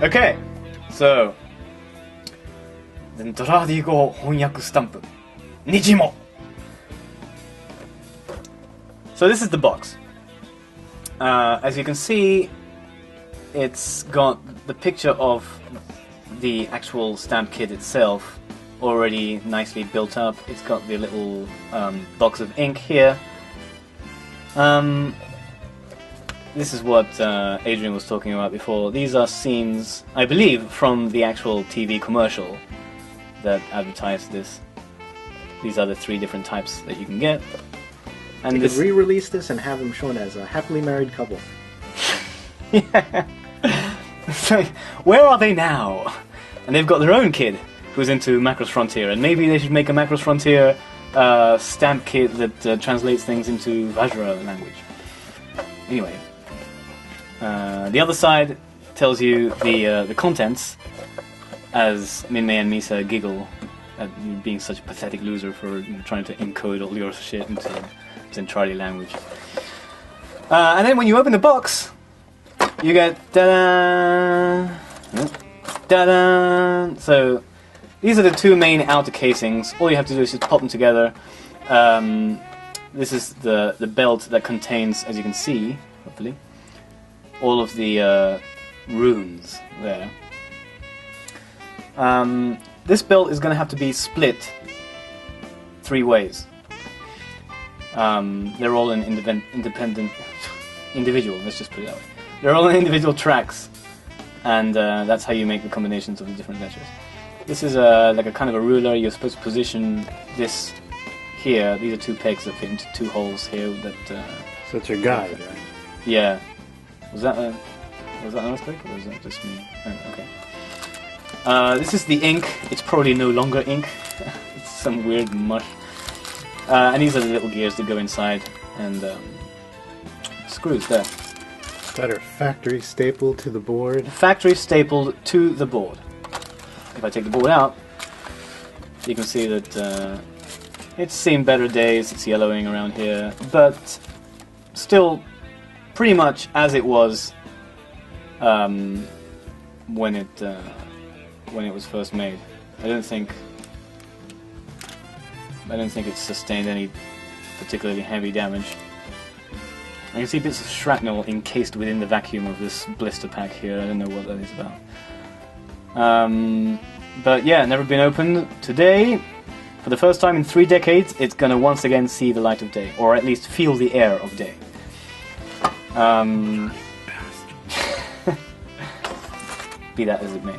Okay, so Zentradi Stamp Nijimo. So this is the box. As you can see, it's got the picture of the actual stamp kit itself already nicely built up. It's got the little box of ink here. This is what Adrian was talking about before. These are scenes, I believe, from the actual TV commercial that advertised this. These are the 3 different types that you can get. And you could re-release this and have them shown as a happily married couple. Yeah. So, where are they now? And they've got their own kid who's into Macross Frontier, and maybe they should make a Macross Frontier stamp kit that translates things into Vajra language. Anyway, the other side tells you the contents, as Minmei and Misa giggle at you being such a pathetic loser for trying to encode all your shit into Zentradi language. And then when you open the box, you get da-da, da-da. So these are the 2 main outer casings. All you have to do is just pop them together. This is the belt that contains, as you can see, hopefully, all of the runes there. This belt is going to have to be split 3 ways. They're all in independent, individual. Let's just put it that way. They're all in individual tracks, and that's how you make the combinations of the different letters. This is like a kind of a ruler. You're supposed to position this here. These are 2 pegs that fit into 2 holes here. That so it's your guide, right? Yeah. Was that an earthquake, or was that just me? Oh, okay. This is the ink. It's probably no longer ink. It's some weird mush. And these are the little gears that go inside, and screws there. That are factory stapled to the board. Factory stapled to the board. If I take the board out, you can see that it's seen better days. It's yellowing around here, but still pretty much as it was when it was first made. I don't think it's sustained any particularly heavy damage. I can see bits of shrapnel encased within the vacuum of this blister pack here. I don't know what that is about. But yeah, never been opened. Today, for the first time in 3 decades, it's gonna once again see the light of day, or at least feel the air of day. Be that as it may.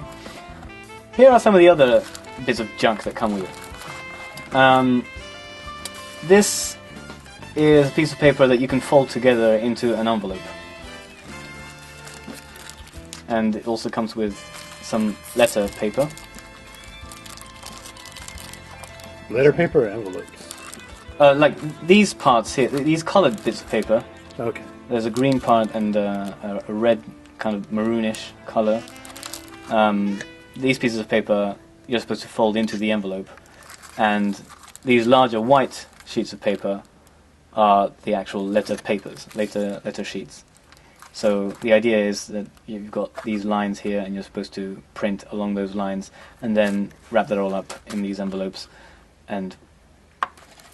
Here are some of the other bits of junk that come with it. This is a piece of paper that you can fold together into an envelope. And it also comes with some letter paper. Letter paper or envelopes? Like these parts here, these colored bits of paper. Okay. There's a green part and a red, kind of maroonish color. These pieces of paper you're supposed to fold into the envelope. And these larger white sheets of paper are the actual letter papers, letter sheets. So the idea is that you've got these lines here and you're supposed to print along those lines and then wrap that all up in these envelopes. And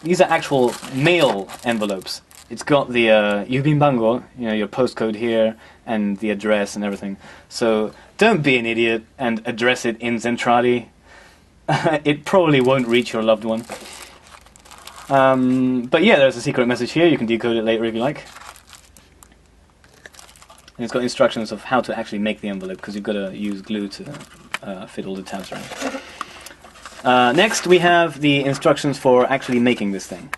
these are actual mail envelopes. It's got the Yubin Bango, your postcode here, and the address and everything. So don't be an idiot and address it in Zentradi. It probably won't reach your loved one. But yeah, there's a secret message here. You can decode it later if you like. And it's got instructions of how to actually make the envelope, because you've got to use glue to fit all the tabs around. Next, we have the instructions for actually making this thing.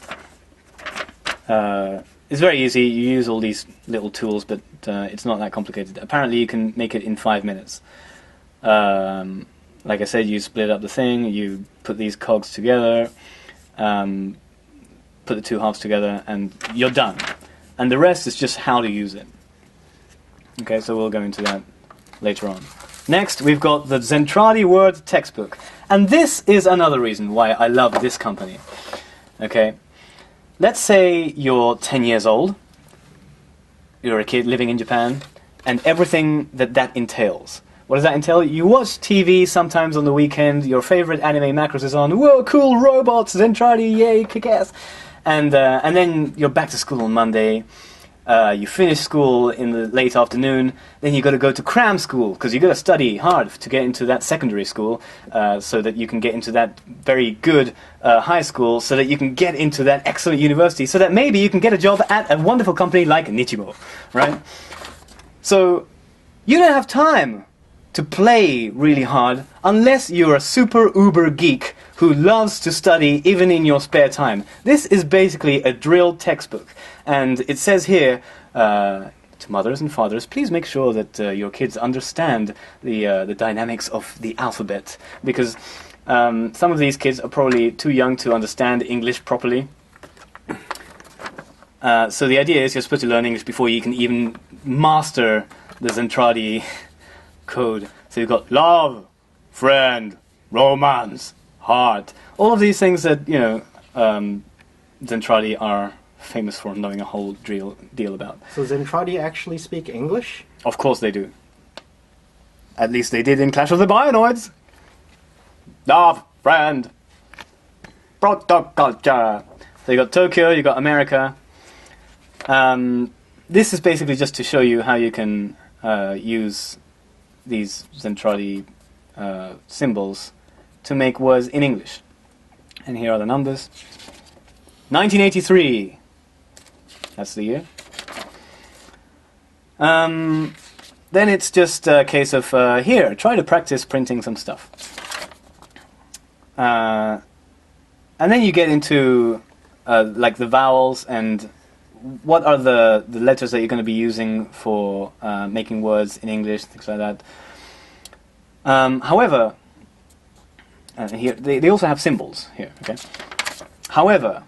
It's very easy. You use all these little tools, but it's not that complicated. Apparently, you can make it in 5 minutes. Like I said, you split up the thing, you put these cogs together, put the 2 halves together, and you're done. And the rest is just how to use it. Okay, so we'll go into that later on. Next, we've got the Zentradi World textbook. And this is another reason why I love this company. Okay, let's say you're 10 years old, you're a kid living in Japan, and everything that entails. What does that entail? You watch TV sometimes on the weekend, your favorite anime Macross is on, whoa, cool robots, Zentradi, yay, kick-ass. And then you're back to school on Monday. You finish school in the late afternoon, then you got to go to cram school, because you got to study hard to get into that secondary school, so that you can get into that very good high school, so that you can get into that excellent university, so that maybe you can get a job at a wonderful company like Nichibo, right? So you don't have time to play really hard unless you're a super uber geek who loves to study even in your spare time. This is basically a drill textbook, and it says here, to mothers and fathers, please make sure that your kids understand the dynamics of the alphabet, because some of these kids are probably too young to understand English properly. So the idea is you're supposed to learn English before you can even master the Zentradi code. So you've got love, friend, romance, heart. All of these things that, you know, Zentradi are famous for knowing a whole deal about. So Zentradi actually speak English? Of course they do. At least they did in Clash of the Bionoids. Love, friend, protoculture. So you got Tokyo, you got America. This is basically just to show you how you can use these Zentradi symbols to make words in English. And here are the numbers. 1983. That's the year. Then it's just a case of, here, try to practice printing some stuff. And then you get into like the vowels and what are the letters that you're going to be using for making words in English, things like that. However, here they also have symbols here. Okay. However,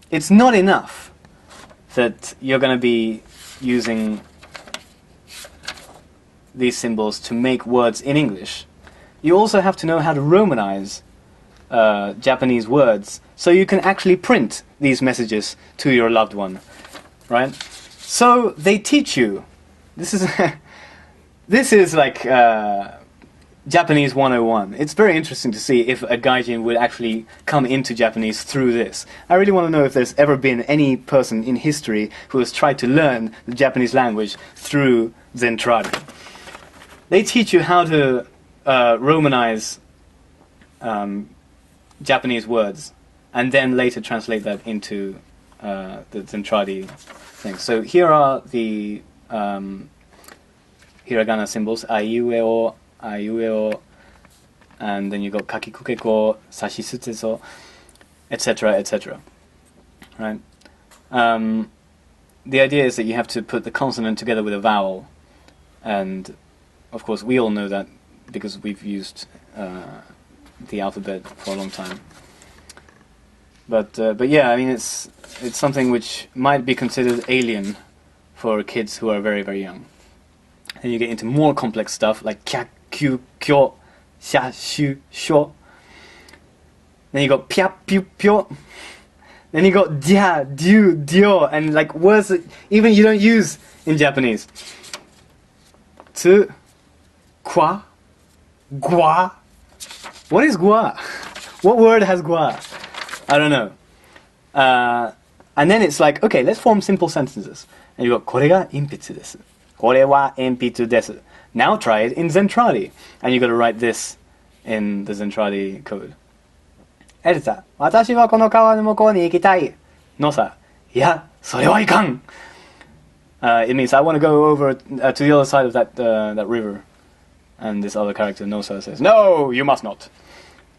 it's not enough that you're going to be using these symbols to make words in English. You also have to know how to Romanize Japanese words, so you can actually print these messages to your loved one, right? So they teach you. This is this is like Japanese 101. It's very interesting to see if a gaijin would actually come into Japanese through this. I really want to know if there's ever been any person in history who has tried to learn the Japanese language through Zentradi. They teach you how to Romanize Japanese words, and then later translate that into the Zentradi thing. So here are the hiragana symbols, aiueo, aiueo, and then you got kakikukeko, sashisuteso, etc., etc. Right? The idea is that you have to put the consonant together with a vowel, and of course we all know that because we've used the alphabet for a long time. But yeah, I mean it's something which might be considered alien for kids who are very, very young. And you get into more complex stuff like kya, kyu, kyo, sha, shu, sho. Then you got pya, pyu, pyo. Then you got dia, du, dio, and like words that even you don't use in Japanese. Tsu, kwa, gua. What is gua? What word has gua? I don't know. And then it's like, okay, let's form simple sentences. And you got, これが鉛筆です。これは鉛筆です。Now try it in Zentradi. And you got to write this in the Zentradi code. エルサ、私はこの川の向こうに行きたい。のさ、いや、それはいかん。It means I want to go over to the other side of that river. And this other character, Nosa, says, no, you must not.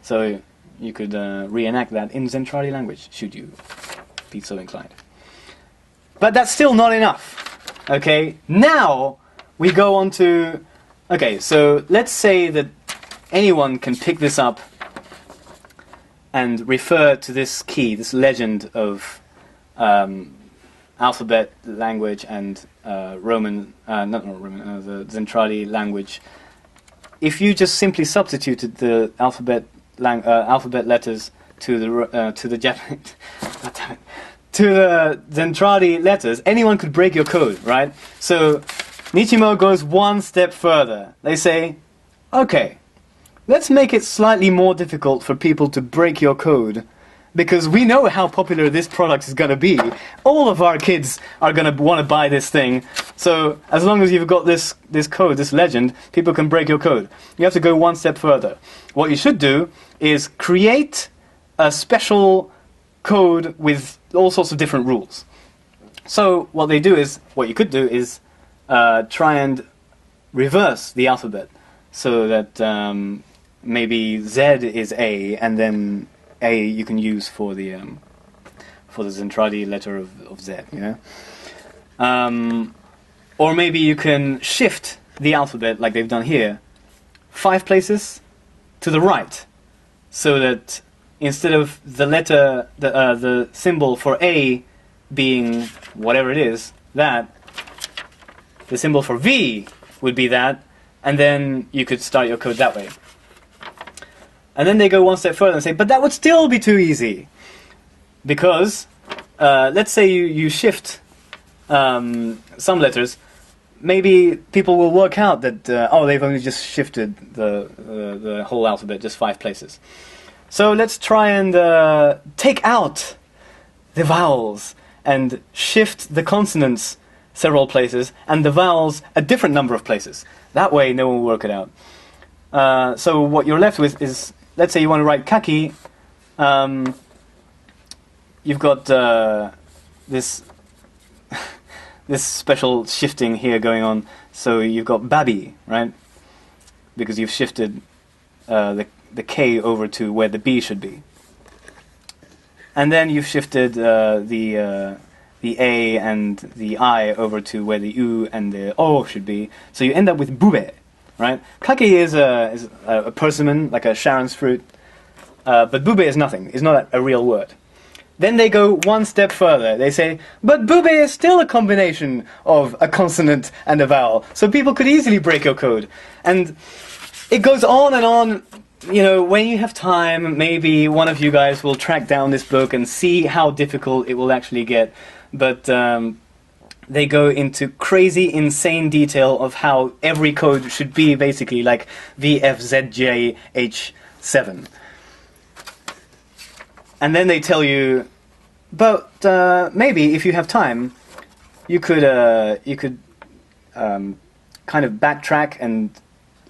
So you could reenact that in Zentradi language, should you be so inclined. But that's still not enough. Okay, now we go on to... Okay, so let's say that anyone can pick this up and refer to this key, this legend of alphabet language and the Zentradi language. If you just simply substituted the alphabet letters to the Japanese to the Zentradi letters, anyone could break your code, right? So Nichimo goes one step further. They say, okay, let's make it slightly more difficult for people to break your code, because we know how popular this product is going to be. All of our kids are going to want to buy this thing, so as long as you've got this code, this legend, people can break your code. You have to go one step further. What you should do is create a special code with all sorts of different rules. So what you could do is try and reverse the alphabet, so that maybe Z is A, and then A you can use for the Zentradi letter of Z, you know. Or maybe you can shift the alphabet, like they've done here, 5 places to the right, so that instead of the letter, the symbol for A being whatever it is, that, the symbol for V would be that, and then you could start your code that way. And then they go one step further and say, but that would still be too easy, because let's say you shift some letters, maybe people will work out that oh, they've only just shifted the whole alphabet just 5 places. So let's try and take out the vowels and shift the consonants several places and the vowels a different number of places. That way no one will work it out. So what you're left with is, let's say you want to write kaki, you've got this this special shifting here going on. So you've got babi, right? Because you've shifted the K over to where the B should be. And then you've shifted the A and the I over to where the U and the O should be. So you end up with bube, right? Kaki is a persimmon, like a Sharon's fruit. But bube is nothing. It's not a real word. Then they go one step further. They say, but bube is still a combination of a consonant and a vowel. So people could easily break your code. And it goes on and on. You know, when you have time, maybe one of you guys will track down this book and see how difficult it will actually get. But they go into crazy, insane detail of how every code should be basically like VFZJH7. And then they tell you, but maybe if you have time, you could kind of backtrack and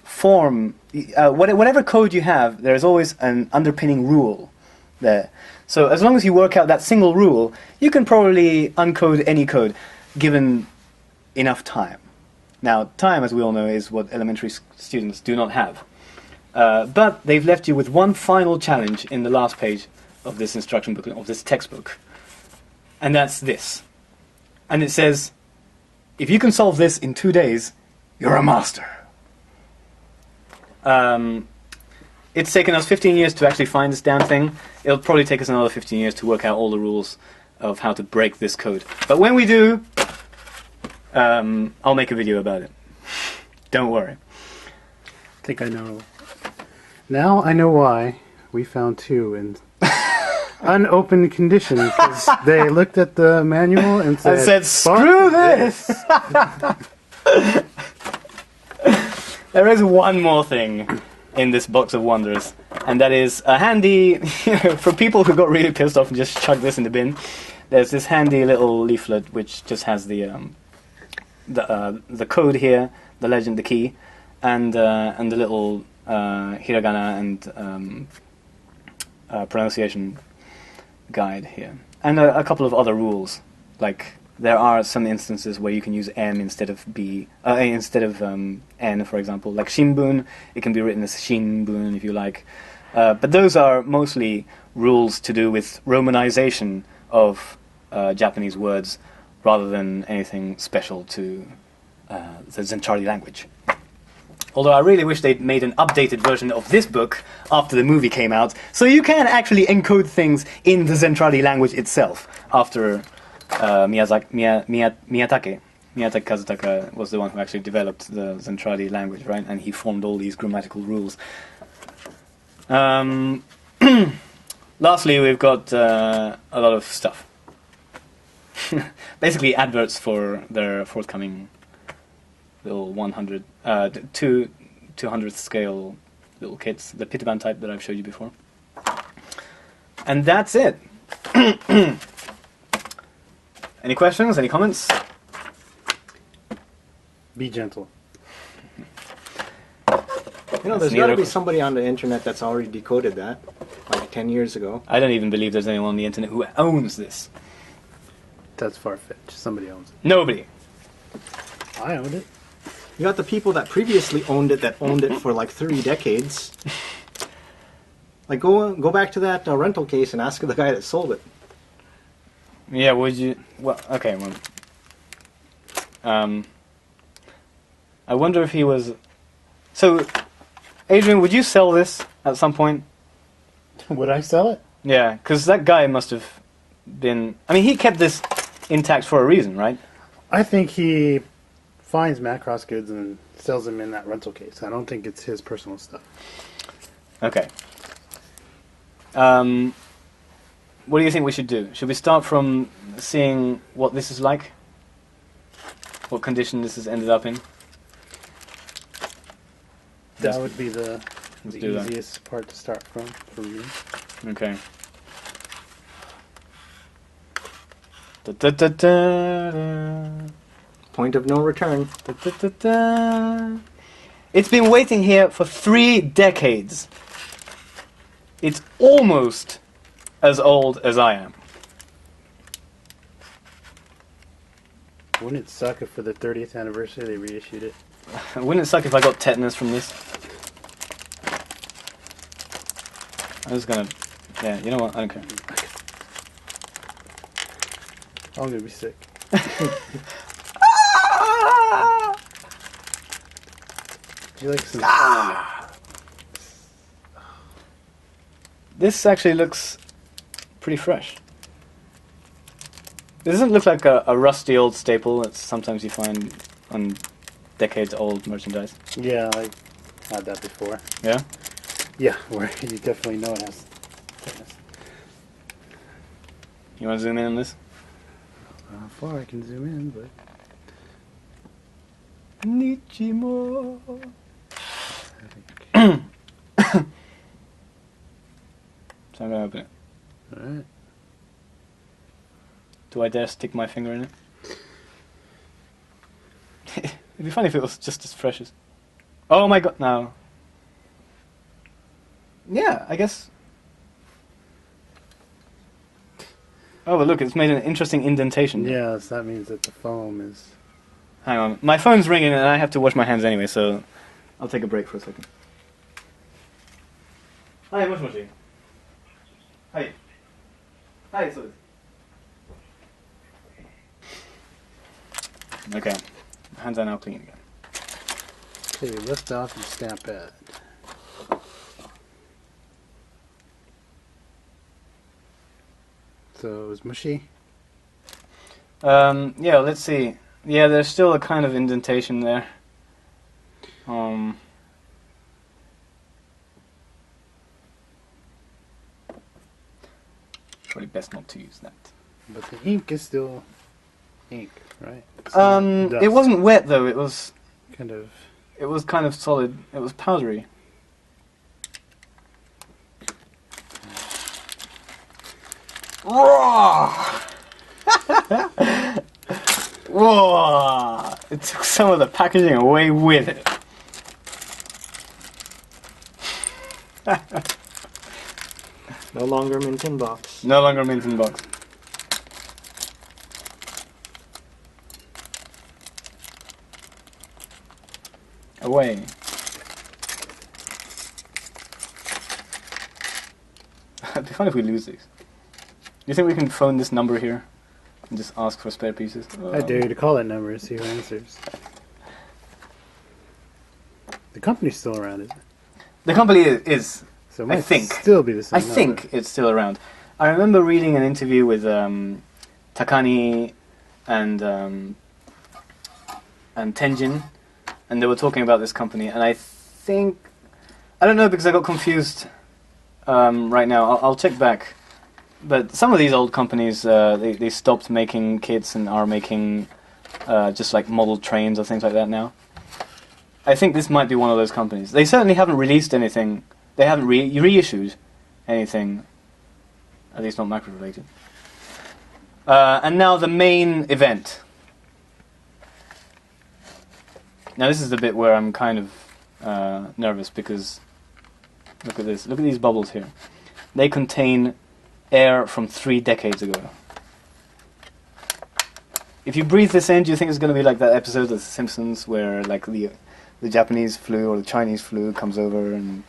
form whatever code you have. There's always an underpinning rule there. So as long as you work out that single rule, you can probably uncode any code, given enough time. Now, time, as we all know, is what elementary students do not have. But they've left you with one final challenge in the last page of this instruction book, of this textbook. And that's this. And it says, if you can solve this in 2 days, you're a master. It's taken us 15 years to actually find this damn thing. It'll probably take us another 15 years to work out all the rules of how to break this code. But when we do, I'll make a video about it. Don't worry. I think I know. Now I know why we found 2 in unopened condition, because they looked at the manual and said, screw this! There is one more thing in this box of wonders, and that is a handy, for people who got really pissed off and just chucked this in the bin, there's this handy little leaflet which just has the code here, the legend, the key, and the little hiragana and pronunciation guide here, and a couple of other rules. Like, there are some instances where you can use M instead of B, instead of N, for example. Like Shinbun, it can be written as Shinbun if you like. But those are mostly rules to do with romanization of Japanese words, rather than anything special to the Zentradi language. Although I really wish they'd made an updated version of this book after the movie came out, so you can actually encode things in the Zentradi language itself. After Miyatake Kazutaka was the one who actually developed the Zentradi language, right? And he formed all these grammatical rules. Lastly, we've got a lot of stuff. Basically adverts for their forthcoming little 200th scale little kits, the Pitaban type that I've showed you before. And that's it. Any questions? Any comments? Be gentle. You know, there's got to be somebody on the internet that's already decoded that, like 10 years ago. I don't even believe there's anyone on the internet who owns this. That's far-fetched. Somebody owns it. Nobody. I owned it. You got the people that previously owned it that owned it for like 3 decades. Like, go back to that rental case and ask the guy that sold it. Yeah, would you... Well, okay, well... I wonder if he was... So, Adrian, would you sell this at some point? Would I sell it? Yeah, because that guy must have been... I mean, he kept this intact for a reason, right? I think he finds Macross goods and sells them in that rental case. I don't think it's his personal stuff. Okay. What do you think we should do? Should we start from seeing what this is like? What condition this has ended up in? That would be the do that. easiest part to start from for me. Okay. Da, da, da, da, da. Point of no return. Da, da, da, da. It's been waiting here for 3 decades. It's almost as old as I am. Wouldn't it suck if for the 30th anniversary they reissued it? Wouldn't it suck if I got tetanus from this? I'm just gonna... Yeah, you know what? I don't care. I'm gonna be sick. Do you like some... This actually looks pretty fresh. It doesn't look like a rusty old staple that sometimes you find on decades-old merchandise. Yeah, I had that before. Yeah? Yeah, where you definitely know it has tetanus. You want to zoom in on this? How far I can zoom in, but... Nichimo. So I'm going to open it. Alright. Do I dare stick my finger in it? It'd be funny if it was just as fresh as... Oh my god, no. Yeah, I guess... Oh, but look, it's made an interesting indentation. Yes, that means that the foam is... Hang on, my phone's ringing and I have to wash my hands anyway, so... I'll take a break for a second. Hi, moshi. Hi. Hi, so... Okay, hands are now clean again. Okay, lift off and stamp pad. So it was mushy? Yeah, let's see. Yeah, there's still a kind of indentation there. Probably best not to use that. But the ink is still ink, right? It wasn't wet though. It was kind of... It was kind of solid. It was powdery. Raw. Whoa! It took some of the packaging away with it. No longer mint in box. No longer mint in box. Away. It'd be fun if we lose these. Do you think we can phone this number here and just ask for spare pieces? I dare you to call that number and see who answers. The company's still around, isn't it? The company is. So it might I think. still be the same I number. think it's still around. I remember reading an interview with Takani and Tenjin, and they were talking about this company, and I think... I don't know because I got confused right now. I'll check back. But some of these old companies, they stopped making kits and are making just like model trains or things like that now. I think this might be one of those companies. They certainly haven't released anything. They haven't reissued anything, at least not Macross related. And now the main event. Now this is the bit where I'm kind of nervous because look at this. Look at these bubbles here. They contain air from 3 decades ago. If you breathe this in, do you think it's going to be like that episode of The Simpsons where like the Japanese flu or the Chinese flu comes over and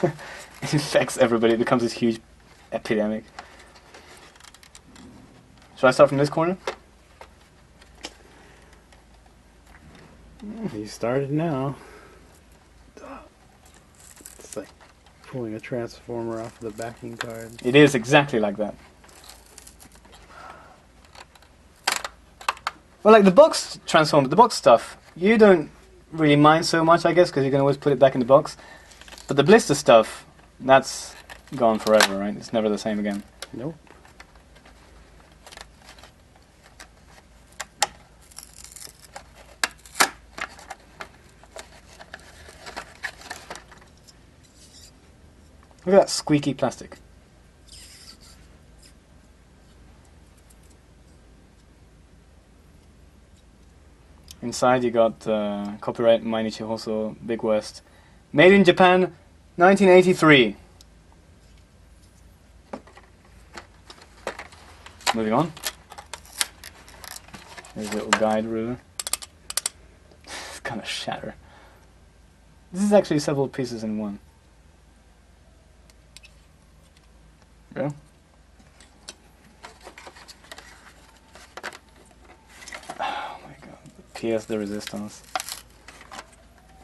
it infects everybody? It becomes this huge epidemic. Should I start from this corner? You started now. It's like pulling a transformer off of the backing card. It is exactly like that. Well, like the box transformer, the box stuff, you don't really mind so much, I guess, because you can always put it back in the box. But the blister stuff, that's gone forever, right? It's never the same again. Nope. Look at that squeaky plastic. Inside you got copyright Mainichi Hoso, Big West. Made in Japan, 1983. Moving on. There's a little guide ruler. It's gonna shatter. This is actually several pieces in one. Yeah. Oh my god. Pièce de resistance.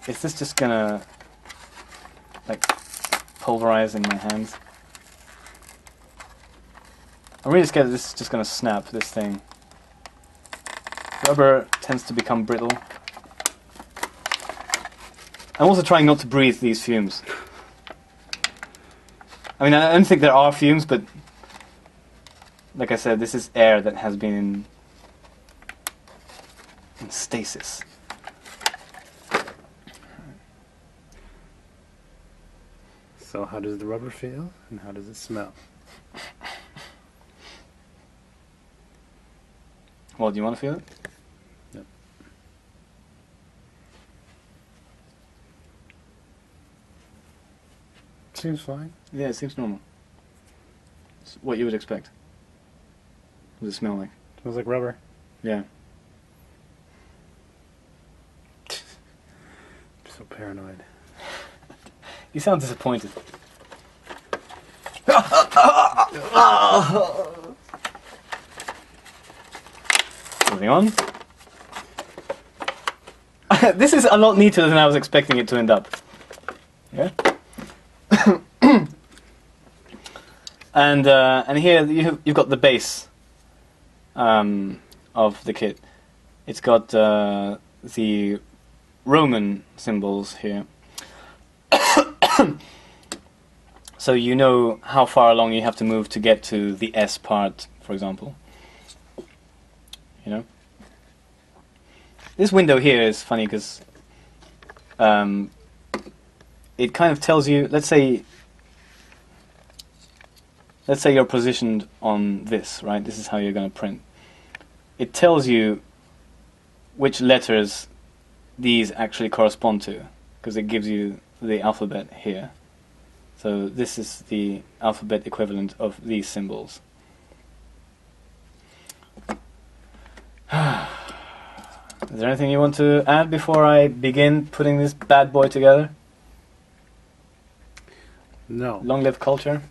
Is this just gonna like pulverize in my hands? I'm really scared that this is just gonna snap, this thing. Rubber tends to become brittle. I'm also trying not to breathe these fumes. I mean, I don't think there are fumes, but like I said, this is air that has been in stasis. So how does the rubber feel, and how does it smell? Well, do you want to feel it? Yep. Seems fine. Yeah, it seems normal. It's what you would expect. What does it smell like? Smells like rubber. Yeah. I'm so paranoid. You sound disappointed. Moving on. This is a lot neater than I was expecting it to end up. Yeah. And here you've got the base of the kit. It's got the Roman symbols here. So you know how far along you have to move to get to the S part, for example. You know? This window here is funny because it kind of tells you, let's say you're positioned on this, right? This is how you're going to print. It tells you which letters these actually correspond to, because it gives you the alphabet here. So this is the alphabet equivalent of these symbols. Is there anything you want to add before I begin putting this bad boy together? No. Long live culture.